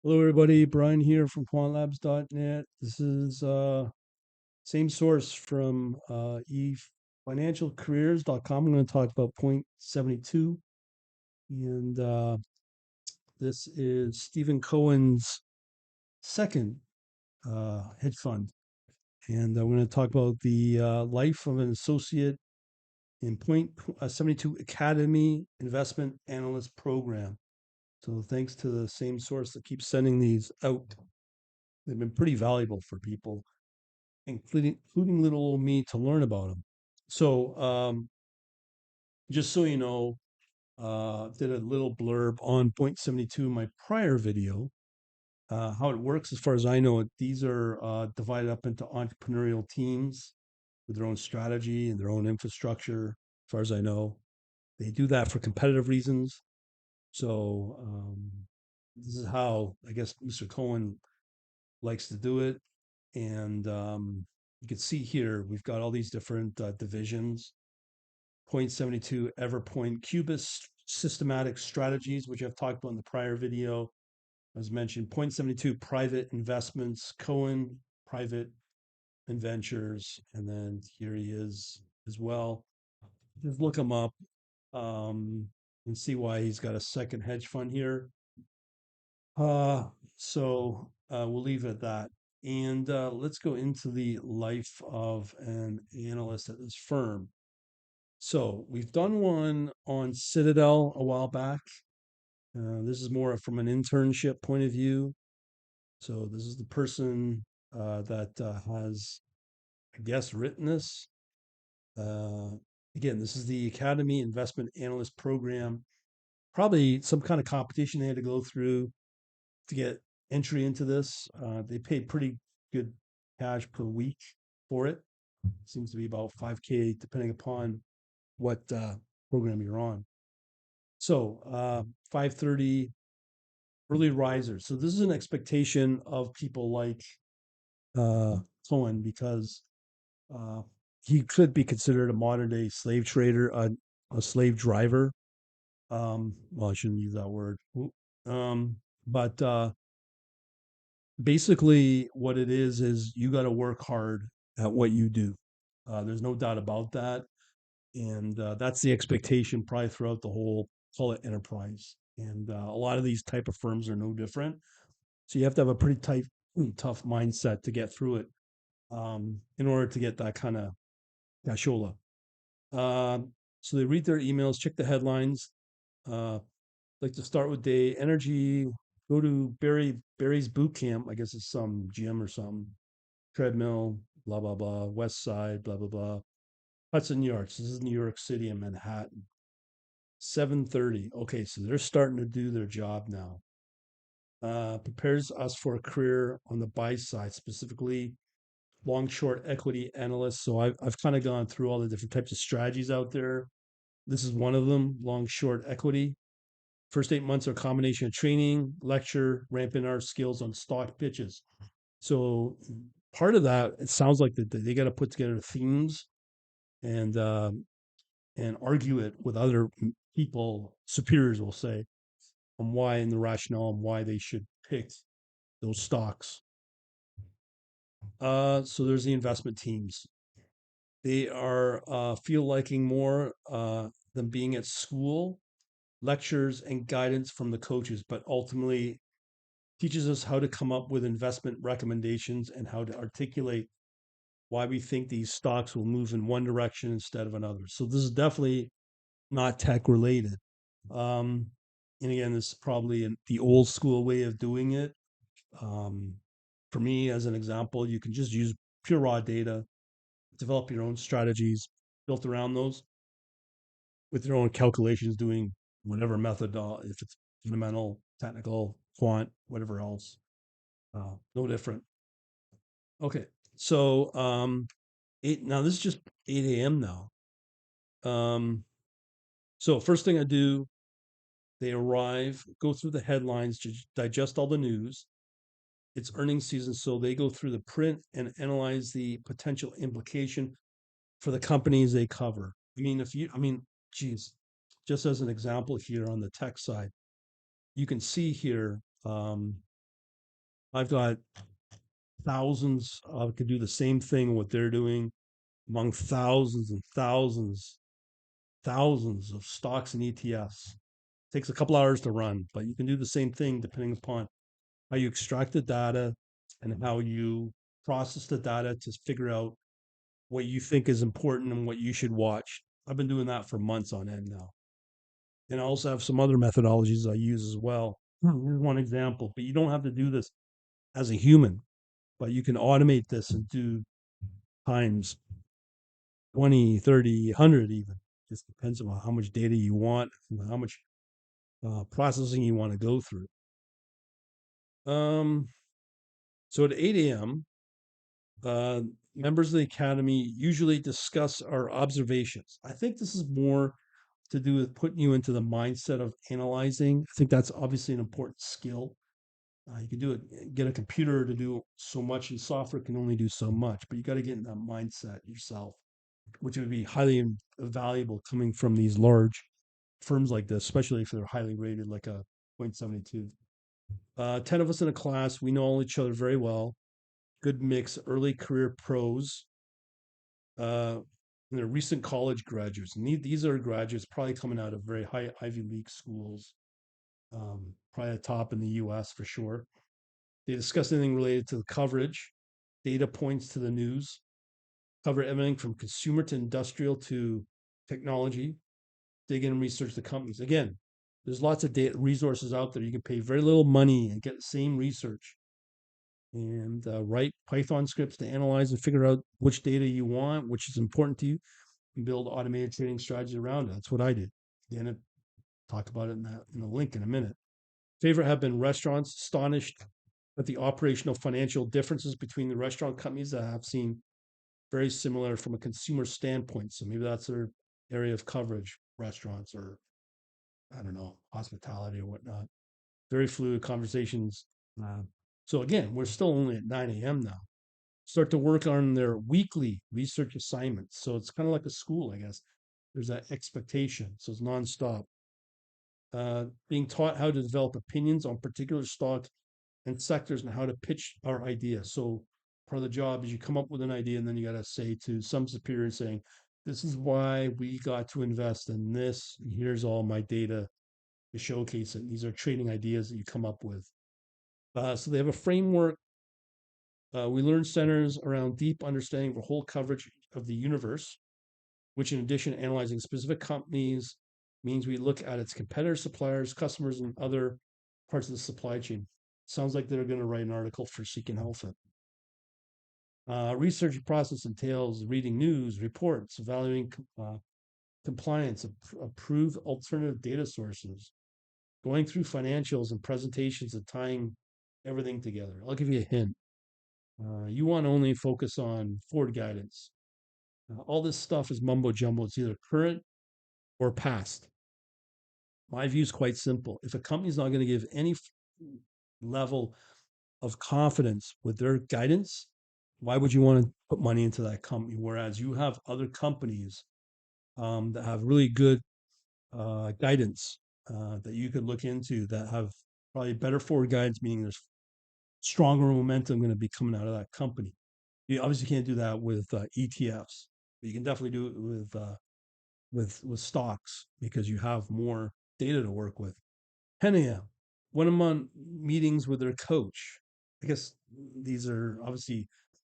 Hello, everybody. Brian here from quantlabs.net. This is same source from efinancialcareers.com. I'm going to talk about Point 72, and this is Stephen Cohen's second hedge fund. And we're going to talk about the life of an associate in Point 72 Academy Investment Analyst Program. So thanks to the same source that keeps sending these out. They've been pretty valuable for people, including little old me, to learn about them. So, just so you know, did a little blurb on Point 72 in my prior video. How it works, as far as I know, these are divided up into entrepreneurial teams with their own strategy and their own infrastructure. As far as I know, they do that for competitive reasons. So, this is how I guess Mr. Cohen likes to do it. And you can see here, we've got all these different divisions. Point 72 Everpoint Cubist systematic strategies, which I've talked about in the prior video. As mentioned, Point 72 private investments, Cohen private and ventures. And then here he is as well. Just look him up and see why he's got a second hedge fund here. Uh, we'll leave it at that. And let's go into the life of an analyst at this firm. So we've done one on Citadel a while back. This is more from an internship point of view. So this is the person that has, I guess, written this. Uh, Again, this is the Academy Investment Analyst Program. Probably some kind of competition they had to go through to get entry into this. They paid pretty good cash per week for it. Seems to be about 5K depending upon what program you're on. So 5:30 early risers. So this is an expectation of people like uh, Cohen because uh, he could be considered a modern day slave trader, a slave driver. Well, I shouldn't use that word. Um, but basically, what it is you got to work hard at what you do. There's no doubt about that, and that's the expectation probably throughout the whole, call it, enterprise. And a lot of these type of firms are no different. So you have to have a pretty tough mindset to get through it in order to get that kind of cashola. So they read their emails, check the headlines. Like to start with day energy. Go to Barry's boot camp. I guess it's some gym or something. Treadmill, blah blah blah. West Side, blah blah blah. Hudson Yards. This is New York City and Manhattan. 7:30. Okay, so they're starting to do their job now. Prepares us for a career on the buy side, specifically long short equity analyst. So I've kind of gone through all the different types of strategies out there. This is one of them, long short equity. First 8 months are a combination of training, lecture, ramping our skills on stock pitches. So part of that, it sounds like that they got to put together themes and uh, and argue it with other people, superiors, will say, on why and the rationale and why they should pick those stocks. So there's the investment teams. They are feel liking more than being at school, lectures and guidance from the coaches, but ultimately teaches us how to come up with investment recommendations and how to articulate why we think these stocks will move in one direction instead of another. So this is definitely not tech related. Um, and again, this is probably the old school way of doing it. Um, for me, as an example, you can just use pure raw data, develop your own strategies built around those with your own calculations, doing whatever method, if it's fundamental, technical, quant, whatever else, no different. Okay, so eight. Now this is just 8 a.m. now. Um, so first thing I do, they arrive, go through the headlines, digest all the news. It's earnings season, so they go through the print and analyze the potential implication for the companies they cover. Geez, just as an example here on the tech side, you can see here. I've got thousands could do the same thing what they're doing among thousands and thousands of stocks and ETFs. Takes a couple hours to run, but you can do the same thing depending upon how you extract the data and how you process the data to figure out what you think is important and what you should watch. I've been doing that for months on end now. And I also have some other methodologies I use as well. Here's one example, but you don't have to do this as a human, but you can automate this and do times 20, 30, 100 even. Just depends on how much data you want and how much processing you want to go through. Um, so at 8 a.m., uh, members of the academy usually discuss our observations. I think this is more to do with putting you into the mindset of analyzing. I think that's obviously an important skill. You can do it, get a computer to do so much, and software can only do so much, but you got to get in that mindset yourself, which would be highly valuable coming from these large firms like this, especially if they're highly rated, like a Point72. 10 of us in a class, we know each other very well. Good mix, early career pros, uh, and they're recent college graduates. And these are graduates probably coming out of very high Ivy League schools, probably a top in the US for sure. They discuss anything related to the coverage, data points to the news, cover everything from consumer to industrial to technology, dig in and research the companies. Again, there's lots of data resources out there. You can pay very little money and get the same research and write Python scripts to analyze and figure out which data you want, which is important to you, and build automated trading strategies around it. That's what I did. Again, I'll talk about it in the link in a minute. Favorite have been restaurants, astonished at the operational financial differences between the restaurant companies that have seen very similar from a consumer standpoint. So maybe that's their area of coverage, restaurants or I don't know, hospitality or whatnot. Very fluid conversations. Uh, so again, we're still only at 9 a.m. now. Start to work on their weekly research assignments. So it's kind of like a school, I guess. There's that expectation. So it's nonstop. Being taught how to develop opinions on particular stocks and sectors and how to pitch our idea. So part of the job is you come up with an idea and then you got to say to some superior saying, this is why we got to invest in this. Here's all my data to showcase it. These are trading ideas that you come up with. So they have a framework. We learn centers around deep understanding of the whole coverage of the universe, which in addition to analyzing specific companies means we look at its competitors, suppliers, customers, and other parts of the supply chain. Sounds like they're going to write an article for Seeking Alpha. Research process entails reading news, reports, evaluating compliance, approved alternative data sources, going through financials and presentations and tying everything together. I'll give you a hint. You want to only focus on forward guidance. All this stuff is mumbo jumbo. It's either current or past. My view is quite simple. If a company's not going to give any level of confidence with their guidance, why would you want to put money into that company? Whereas you have other companies that have really good guidance that you could look into that have probably better forward guidance, meaning there's stronger momentum going to be coming out of that company. You obviously can't do that with ETFs, but you can definitely do it with stocks because you have more data to work with. 10 a.m. When I'm on meetings with their coach, I guess these are obviously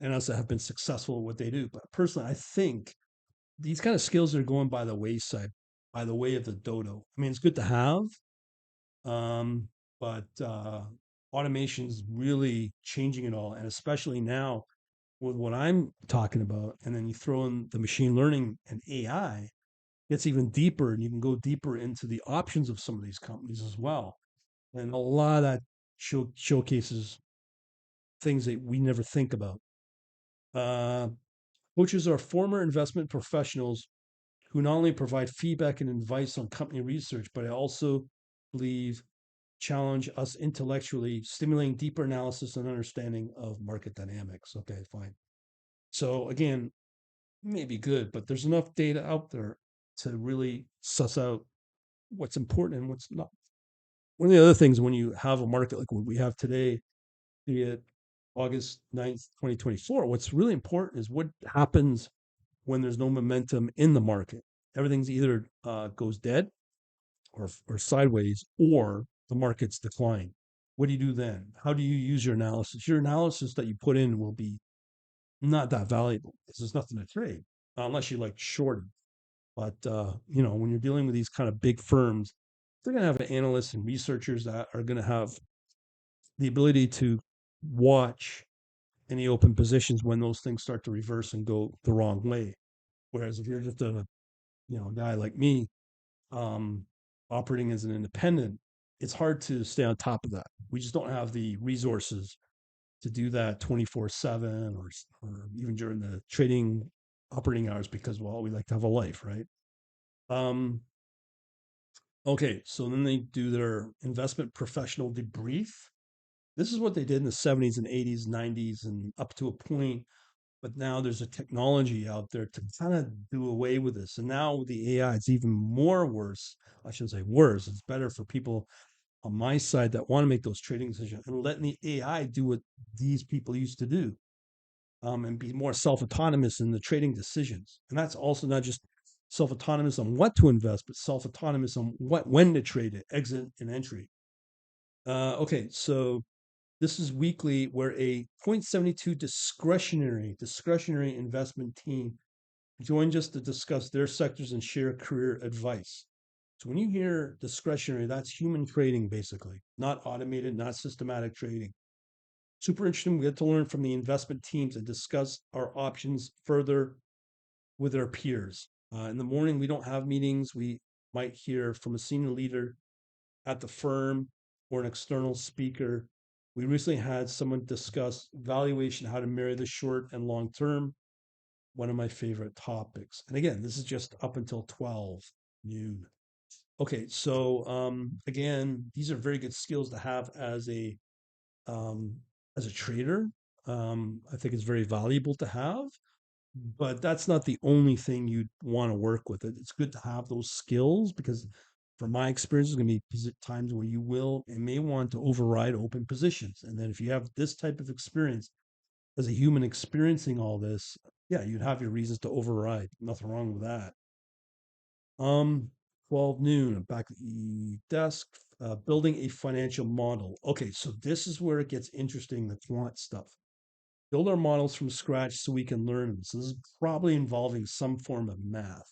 analysts that have been successful at what they do. But personally, I think these kind of skills are going by the wayside, by the way of the dodo. I mean, it's good to have, um, but automation is really changing it all, and especially now with what I'm talking about, and then you throw in the machine learning and AI, gets even deeper, and you can go deeper into the options of some of these companies as well. And a lot of that showcases things that we never think about. Uh, Coaches are former investment professionals who not only provide feedback and advice on company research, but I also believe challenge us intellectually, stimulating deeper analysis and understanding of market dynamics. Okay, fine. So again, maybe good, but there's enough data out there to really suss out what's important and what's not. One of the other things when you have a market like what we have today, be it August 9th, 2024. What's really important is what happens when there's no momentum in the market. Everything's either goes dead or sideways, or the market's decline. What do you do then? How do you use your analysis? Your analysis that you put in will be not that valuable because there's nothing to trade unless you like shorting. But when you're dealing with these kind of big firms, they're going to have analysts and researchers that are going to have the ability to watch any open positions when those things start to reverse and go the wrong way. Whereas if you're just a guy like me, um, operating as an independent, it's hard to stay on top of that. We just don't have the resources to do that 24/7 or even during the trading operating hours because, well, we like to have a life, right? Um, okay, so then they do their investment professional debrief. This is what they did in the 70s and 80s, 90s, and up to a point. But now there's a technology out there to kind of do away with this. And now with the AI, it's even more worse. I shouldn't say worse. It's better for people on my side that want to make those trading decisions and letting the AI do what these people used to do, and be more self-autonomous in the trading decisions. And that's also not just self-autonomous on what to invest, but self-autonomous on when to trade it, exit and entry. Okay, so this is weekly where a Point72 discretionary investment team joined us to discuss their sectors and share career advice. So when you hear discretionary, that's human trading basically, not automated, not systematic trading. Super interesting. We get to learn from the investment teams and discuss our options further with our peers. In the morning, we don't have meetings. We might hear from a senior leader at the firm or an external speaker. We recently had someone discuss valuation, how to marry the short and long term, one of my favorite topics. And again, this is just up until 12 noon. Okay, so again, these are very good skills to have um, as a trader. I think it's very valuable to have, but that's not the only thing you'd want to work with. It's good to have those skills because, from my experience, there's going to be times where you will and may want to override open positions. And then if you have this type of experience as a human experiencing all this, yeah, you'd have your reasons to override. Nothing wrong with that. Um, 12 noon, I'm back at the desk, building a financial model. Okay, so this is where it gets interesting, the quant stuff. Build our models from scratch so we can learn them. So this is probably involving some form of math.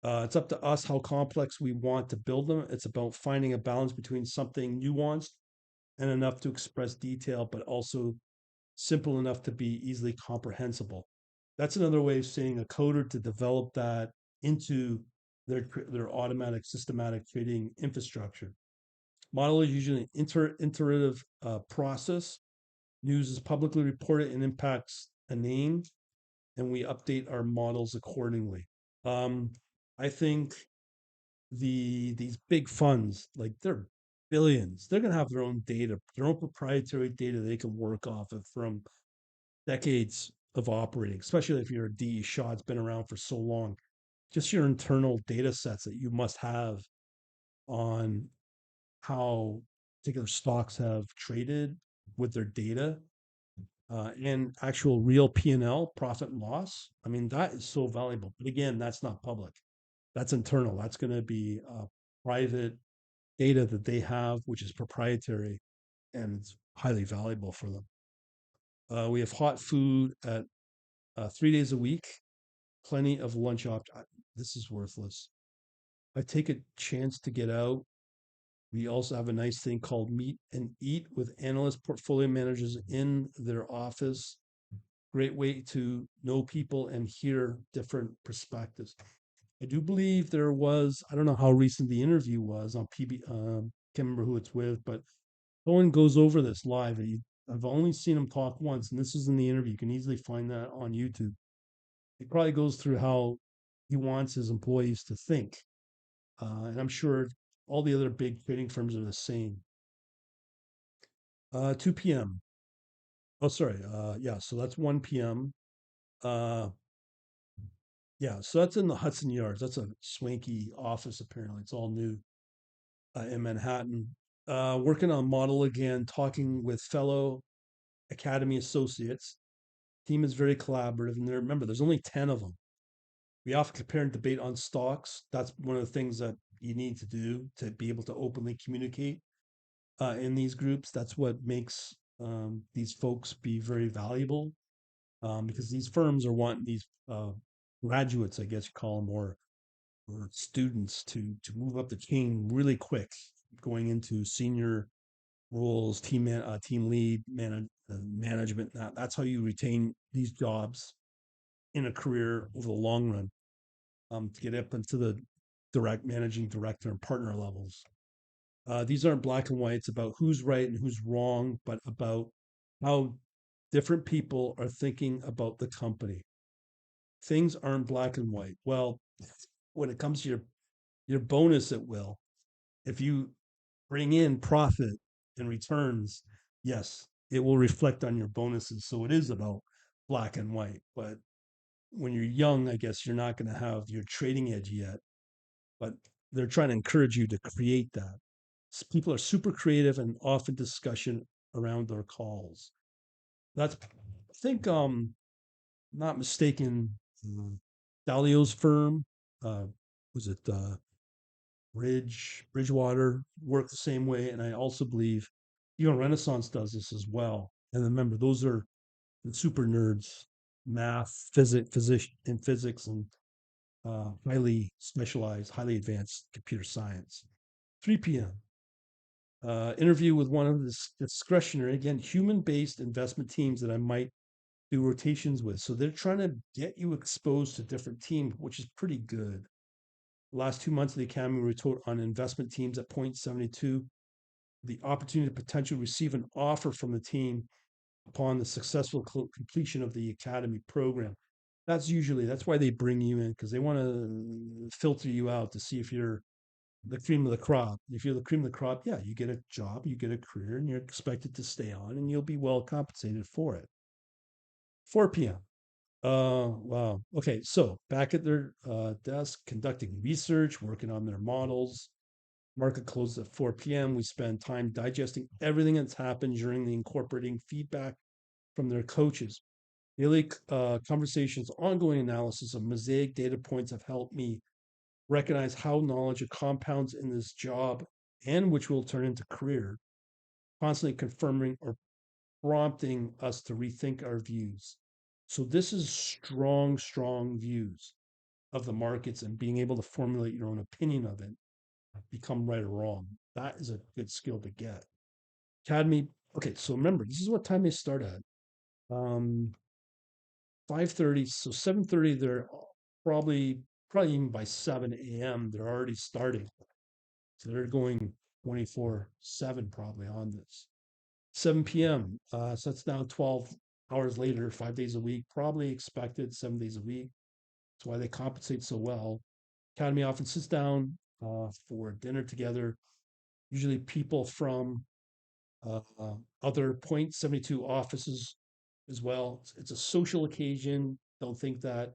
It's up to us how complex we want to build them. It's about finding a balance between something nuanced and enough to express detail, but also simple enough to be easily comprehensible. That's another way of saying a coder to develop that into their automatic systematic trading infrastructure. Model is usually an iterative process. News is publicly reported and impacts a name, and we update our models accordingly. Um, I think these big funds, like they're billions, they're gonna have their own data, their own proprietary data they can work off of from decades of operating, especially if you're a DE Shaw, it's been around for so long. Just your internal data sets that you must have on how particular stocks have traded with their data, and actual real P&L, profit and loss. I mean, that is so valuable. But again, that's not public. That's internal. That's going to be private data that they have, which is proprietary, and it's highly valuable for them. We have hot food at 3 days a week, plenty of lunch options. This is worthless. I take a chance to get out. We also have a nice thing called Meet and Eat with analyst portfolio managers in their office. Great way to know people and hear different perspectives. I do believe there was, I don't know how recent the interview was on PB, can't remember who it's with, but Owen goes over this live. I've only seen him talk once, and this is in the interview. You can easily find that on YouTube. He probably goes through how he wants his employees to think. And I'm sure all the other big trading firms are the same. 2 p.m. Oh, sorry. Yeah, so that's 1 p.m. Uh, yeah, so that's in the Hudson Yards. That's a swanky office, apparently. It's all new in Manhattan. Working on model again, talking with fellow Academy associates. Team is very collaborative, and remember, there's only 10 of them. We often compare and debate on stocks. That's one of the things that you need to do to be able to openly communicate in these groups. That's what makes these folks be very valuable because these firms are wanting these graduates, I guess you call them, or students to move up the chain really quick, going into senior roles, team lead, management. That's how you retain these jobs in a career over the long run to get up into the managing director and partner levels. These aren't black and white. It's about who's right and who's wrong, but about how different people are thinking about the company. Things aren't black and white. Well, when it comes to your bonus at will, if you bring in profit and returns, yes, it will reflect on your bonuses. So it is about black and white. But when you're young, I guess you're not going to have your trading edge yet. But they're trying to encourage you to create that. People are super creative and often discussion around their calls. That's, I think, not mistaken, Dalio's firm, was it Bridgewater, work the same way. And I also believe even Renaissance does this as well. And remember, those are the super nerds, math, physics, and highly specialized, highly advanced computer science. 3 p.m. Interview with one of the discretionary, again, human-based investment teams that I might do rotations with. So they're trying to get you exposed to different teams, which is pretty good. The last 2 months of the academy were taught on investment teams at Point72. The opportunity to potentially receive an offer from the team upon the successful completion of the academy program. That's why they bring you in, because they want to filter you out to see if you're the cream of the crop. If you're the cream of the crop, yeah, you get a job, you get a career, and you're expected to stay on, and you'll be well compensated for it. 4 p.m. Wow. Okay, so back at their desk, conducting research, working on their models. Market closes at 4 p.m. We spend time digesting everything that's happened during the incorporating feedback from their coaches. Daily conversations, ongoing analysis of mosaic data points have helped me recognize how knowledge compounds in this job and which will turn into career, constantly confirming or prompting us to rethink our views. So this is strong, strong views of the markets and being able to formulate your own opinion of it, become right or wrong. That is a good skill to get. Academy. Okay, so remember, this is what time they start at. 5:30, so 7:30, they're probably even by 7 a.m. they're already starting. So they're going 24/7 probably on this. 7 p.m. So that's now 12 hours later, 5 days a week, probably expected 7 days a week. That's why they compensate so well. Academy often sits down for dinner together. Usually people from uh, other Point72 offices as well. It's a social occasion. Don't think that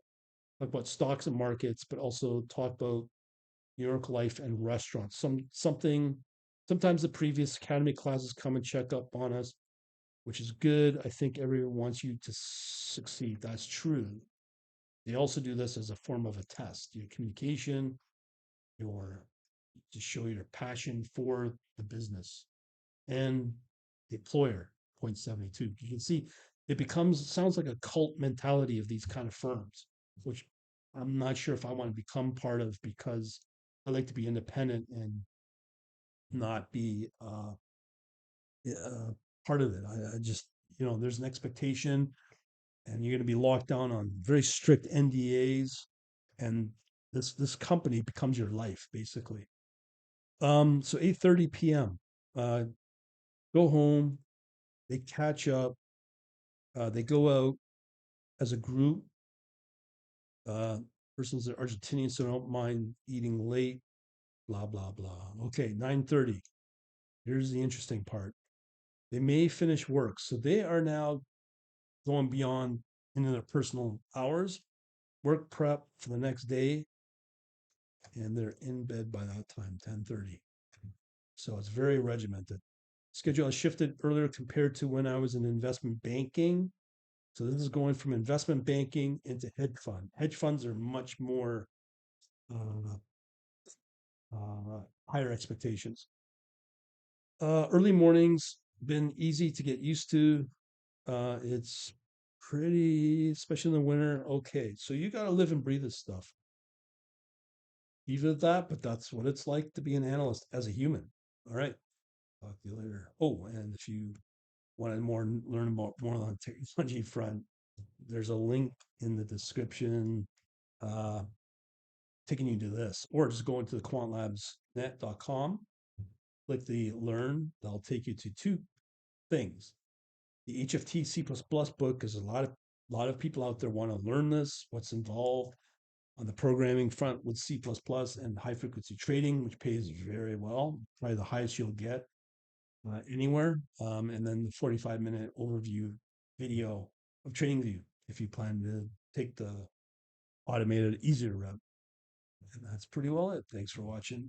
talk about stocks and markets, but also talk about New York life and restaurants. Something. Sometimes the previous academy classes come and check up on us, which is good. I think everyone wants you to succeed. That's true. They also do this as a form of a test. Your communication, your to show your passion for the business and the employer. Point 72. You can see sounds like a cult mentality of these kind of firms, which I'm not sure if I want to become part of because I like to be independent and not be part of it. I just, there's an expectation and you're going to be locked down on very strict NDAs, and this company becomes your life basically. So 8:30 p.m. Go home. They catch up. They go out as a group. Uh, Persons are Argentinian, so don't mind eating late. Blah blah blah. Okay, 9:30. Here's the interesting part. They may finish work, so they are now going beyond into their personal hours, work prep for the next day, and they're in bed by that time, 10:30. So it's very regimented. Schedule has shifted earlier compared to when I was in investment banking. So this is going from investment banking into hedge fund. Hedge funds are much more uh, higher expectations. Early mornings been easy to get used to. It's pretty, especially in the winter. Okay, so you got to live and breathe this stuff. Even that, but that's what it's like to be an analyst as a human. All right, talk to you later. Oh, and if you want to learn about more on the technology front, there's a link in the description uh, taking you to this, or just go into the quantlabsnet.com, click the learn. That'll take you to two things. The HFT C++ book, because a lot of people out there want to learn this, what's involved on the programming front with C++ and high frequency trading, which pays very well, probably the highest you'll get anywhere. And then the 45-minute overview video of TradingView if you plan to take the automated easier route. And that's pretty well it. Thanks for watching.